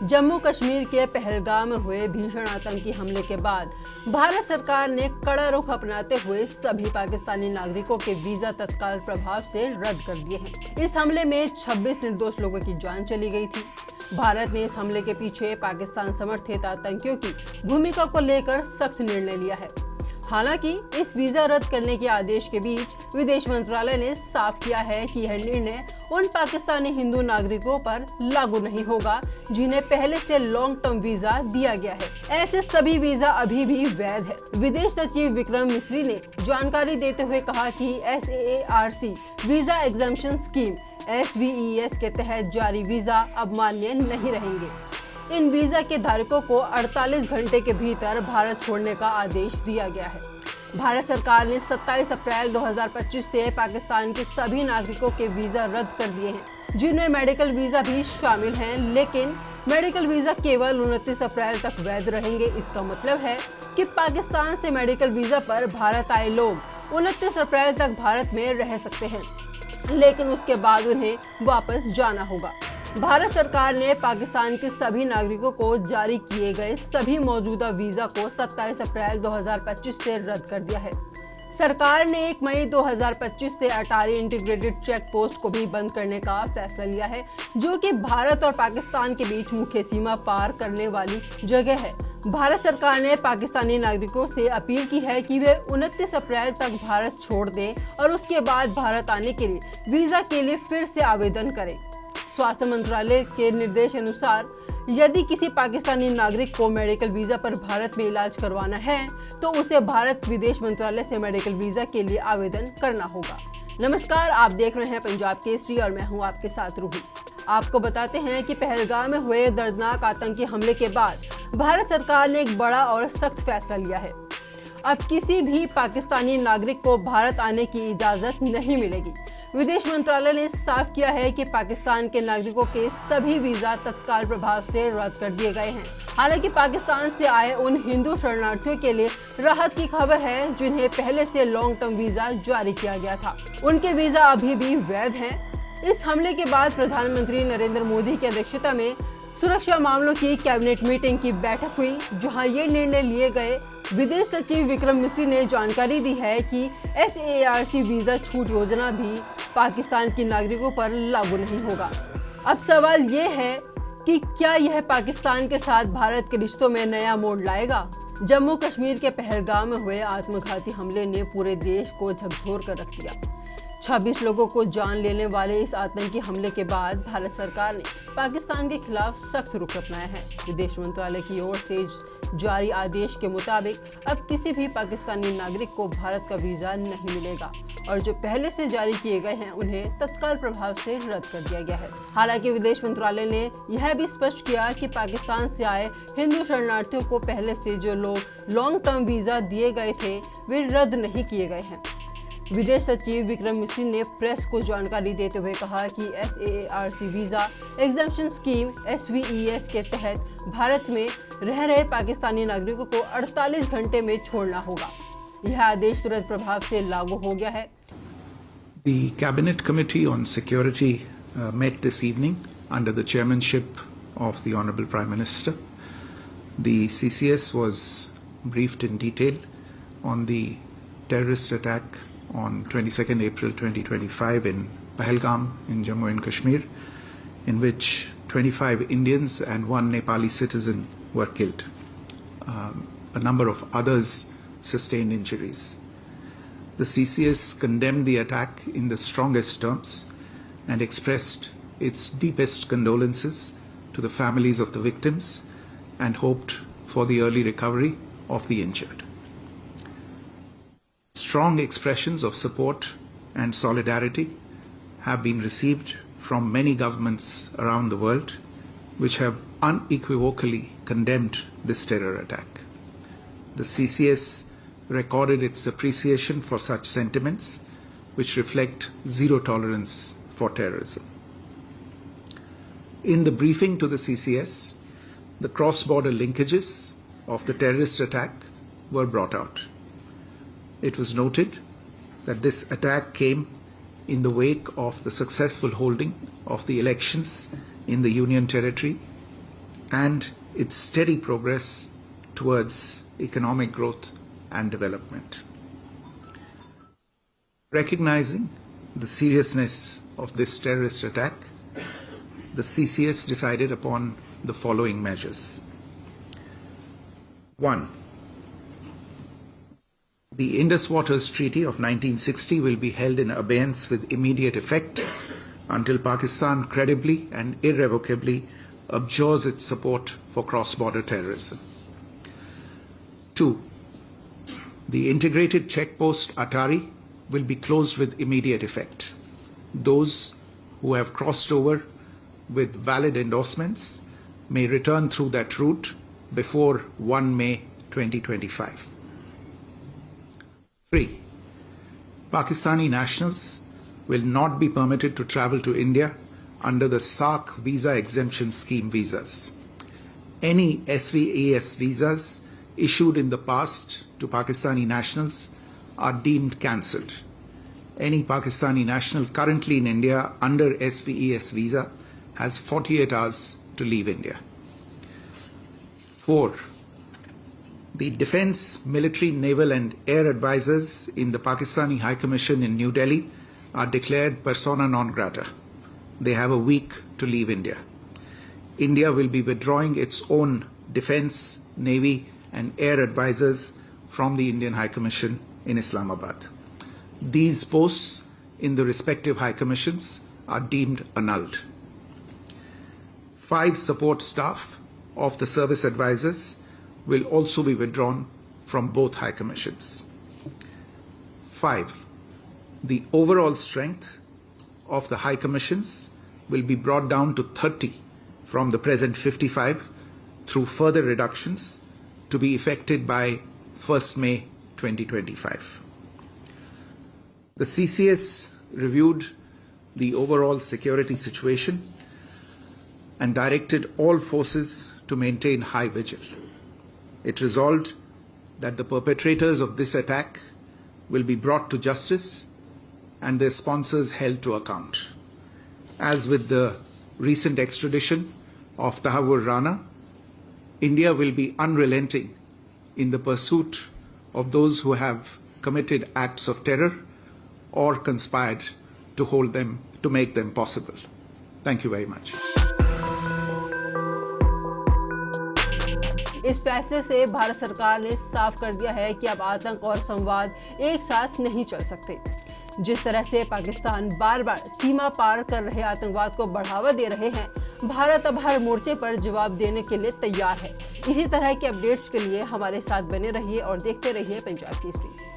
जम्मू कश्मीर के पहलगाम में हुए भीषण आतंकी हमले के बाद भारत सरकार ने कड़ा रुख अपनाते हुए सभी पाकिस्तानी नागरिकों के वीजा तत्काल प्रभाव से रद्द कर दिए हैं। इस हमले में 26 निर्दोष लोगों की जान चली गई थी। भारत ने इस हमले के पीछे पाकिस्तान समर्थित आतंकियों की भूमिका को लेकर सख्त निर्णय लिया है। हालांकि इस वीजा रद्द करने के आदेश के बीच विदेश मंत्रालय ने साफ किया है कि यह निर्णय उन पाकिस्तानी हिंदू नागरिकों पर लागू नहीं होगा जिन्हें पहले से लॉन्ग टर्म वीजा दिया गया है। ऐसे सभी वीजा अभी भी वैध है। विदेश सचिव विक्रम मिस्री ने जानकारी देते हुए कहा कि SAARC visa exemption scheme SVES के तहत जारी वीजा अब मान्य नहीं रहेंगे। इन वीजा के धारकों को 48 घंटे के भीतर भारत छोड़ने का आदेश दिया गया है। भारत सरकार ने 27 अप्रैल 2025 से पाकिस्तान के सभी नागरिकों के वीजा रद्द कर दिए हैं, जिनमें मेडिकल वीजा भी शामिल हैं, लेकिन मेडिकल वीजा केवल 29 अप्रैल तक वैध रहेंगे। इसका मतलब है कि पाकिस्तान से मेडिकल वीजा पर भारत आए लोग 29 अप्रैल तक भारत में रह सकते हैं, लेकिन उसके बाद उन्हें वापस जाना होगा। भारत सरकार ने पाकिस्तान के सभी नागरिकों को जारी किए गए सभी मौजूदा वीजा को 27 अप्रैल 2025 से रद्द कर दिया है। सरकार ने 1 मई 2025 से अटारी इंटीग्रेटेड चेक पोस्ट को भी बंद करने का फैसला लिया है, जो कि भारत और पाकिस्तान के बीच मुख्य सीमा पार करने वाली जगह है। भारत सरकार ने पाकिस्तानी नागरिकों से अपील की है कि वे 29 अप्रैल तक भारत छोड़ दें और उसके बाद भारत आने के लिए वीजा के लिए फिर से आवेदन करें। स्वास्थ्य मंत्रालय के निर्देश अनुसार यदि किसी पाकिस्तानी नागरिक को मेडिकल वीजा पर भारत में इलाज करवाना है तो उसे भारत विदेश मंत्रालय से मेडिकल वीजा के लिए आवेदन करना होगा। नमस्कार, आप देख रहे हैं पंजाब केसरी और मैं हूं आपके साथ रूही। आपको बताते हैं कि पहलगाम में हुए दर्दनाक आतंकी हमले के बाद भारत सरकार ने एक बड़ा और सख्त फैसला लिया है। अब किसी भी पाकिस्तानी नागरिक को भारत आने की इजाजत नहीं मिलेगी। विदेश मंत्रालय ने साफ किया है कि पाकिस्तान के नागरिकों के सभी वीजा तत्काल प्रभाव से रद्द कर दिए गए हैं। हालांकि पाकिस्तान से आए उन हिंदू शरणार्थियों के लिए राहत की खबर है जिन्हें पहले से लॉन्ग टर्म वीजा जारी किया गया था। उनके वीजा अभी भी वैध हैं। इस हमले के बाद प्रधानमंत्री नरेंद्र मोदी की अध्यक्षता में सुरक्षा मामलों की कैबिनेट मीटिंग की बैठक हुई, जहां ये निर्णय लिए गए। विदेश सचिव विक्रम मिस्री ने जानकारी दी है कि SAARC वीजा छूट योजना भी पाकिस्तान के नागरिकों पर लागू नहीं होगा। अब सवाल ये है कि क्या यह पाकिस्तान के साथ भारत के रिश्तों में नया मोड़ लाएगा? जम्मू कश्मीर के पहलगाम में हुए आत्मघाती हमले ने पूरे देश को झकझोर कर रख दिया। 26 लोगों को जान लेने वाले इस आतंकी हमले के बाद भारत सरकार ने पाकिस्तान के खिलाफ सख्त रुख अपनाया है। विदेश मंत्रालय की ओर से जारी आदेश के मुताबिक अब किसी भी पाकिस्तानी नागरिक को भारत का वीजा नहीं मिलेगा और जो पहले से जारी किए गए हैं उन्हें तत्काल प्रभाव से रद्द कर दिया गया है। हालांकि विदेश मंत्रालय ने यह भी स्पष्ट किया कि पाकिस्तान से आए हिंदू शरणार्थियों को पहले से जो लोग लॉन्ग टर्म वीजा दिए गए थे वे रद्द नहीं किए गए हैं। विदेश सचिव विक्रम मिस्री ने प्रेस को जानकारी देते हुए कहा कि SAARC visa exemption scheme SVES के तहत भारत में रह रहे पाकिस्तानी नागरिकों को 48 घंटे में छोड़ना होगा। यह आदेश तुरंत प्रभाव से लागू हो गया है। The Cabinet Committee on Security met this evening under the chairmanship of the Honorable Prime Minister. The CCS was briefed in detail on the terrorist attack on 22nd April 2025 in Pahalgam in Jammu and Kashmir, in which 25 Indians and 1 Nepali citizen were killed. A number of others sustained injuries. The CCS condemned the attack in the strongest terms and expressed its deepest condolences to the families of the victims and hoped for the early recovery of the injured. Strong expressions of support and solidarity have been received from many governments around the world, which have unequivocally condemned this terror attack. The CCS recorded its appreciation for such sentiments, which reflect zero tolerance for terrorism. In the briefing to the CCS, the cross-border linkages of the terrorist attack were brought out. It was noted that this attack came in the wake of the successful holding of the elections in the Union Territory and its steady progress towards economic growth and development. Recognizing the seriousness of this terrorist attack, the CCS decided upon the following measures. 1. The Indus Waters Treaty of 1960 will be held in abeyance with immediate effect until Pakistan credibly and irrevocably abjures its support for cross-border terrorism. 2. The integrated checkpost Atari will be closed with immediate effect. Those who have crossed over with valid endorsements may return through that route before 1 May 2025. 3. Pakistani nationals will not be permitted to travel to India under the SAARC visa exemption scheme visas. Any SVES visas issued in the past to Pakistani nationals are deemed cancelled. Any Pakistani national currently in India under SVES visa has 48 hours to leave India. 4. The Defence, Military, Naval and Air advisors in the Pakistani High Commission in New Delhi are declared persona non grata. They have a week to leave India. India will be withdrawing its own Defence, Navy and Air advisors from the Indian High Commission in Islamabad. These posts in the respective High Commissions are deemed annulled. 5 support staff of the service advisors will also be withdrawn from both High Commissions. 5. The overall strength of the High Commissions will be brought down to 30 from the present 55 through further reductions to be effected by 1st May 2025. The CCS reviewed the overall security situation and directed all forces to maintain high vigil. It resolved that the perpetrators of this attack will be brought to justice and their sponsors held to account. As with the recent extradition of Tahawwur Rana, India will be unrelenting in the pursuit of those who have committed acts of terror or conspired to make them possible. Thank you very much. इस फैसले से भारत सरकार ने साफ कर दिया है कि अब आतंक और संवाद एक साथ नहीं चल सकते। जिस तरह से पाकिस्तान बार-बार सीमा पार कर रहे आतंकवाद को बढ़ावा दे रहे हैं, भारत अब हर मोर्चे पर जवाब देने के लिए तैयार है। इसी तरह के अपडेट्स के लिए हमारे साथ बने रहिए और देखते रहिए पंजाब केसरी।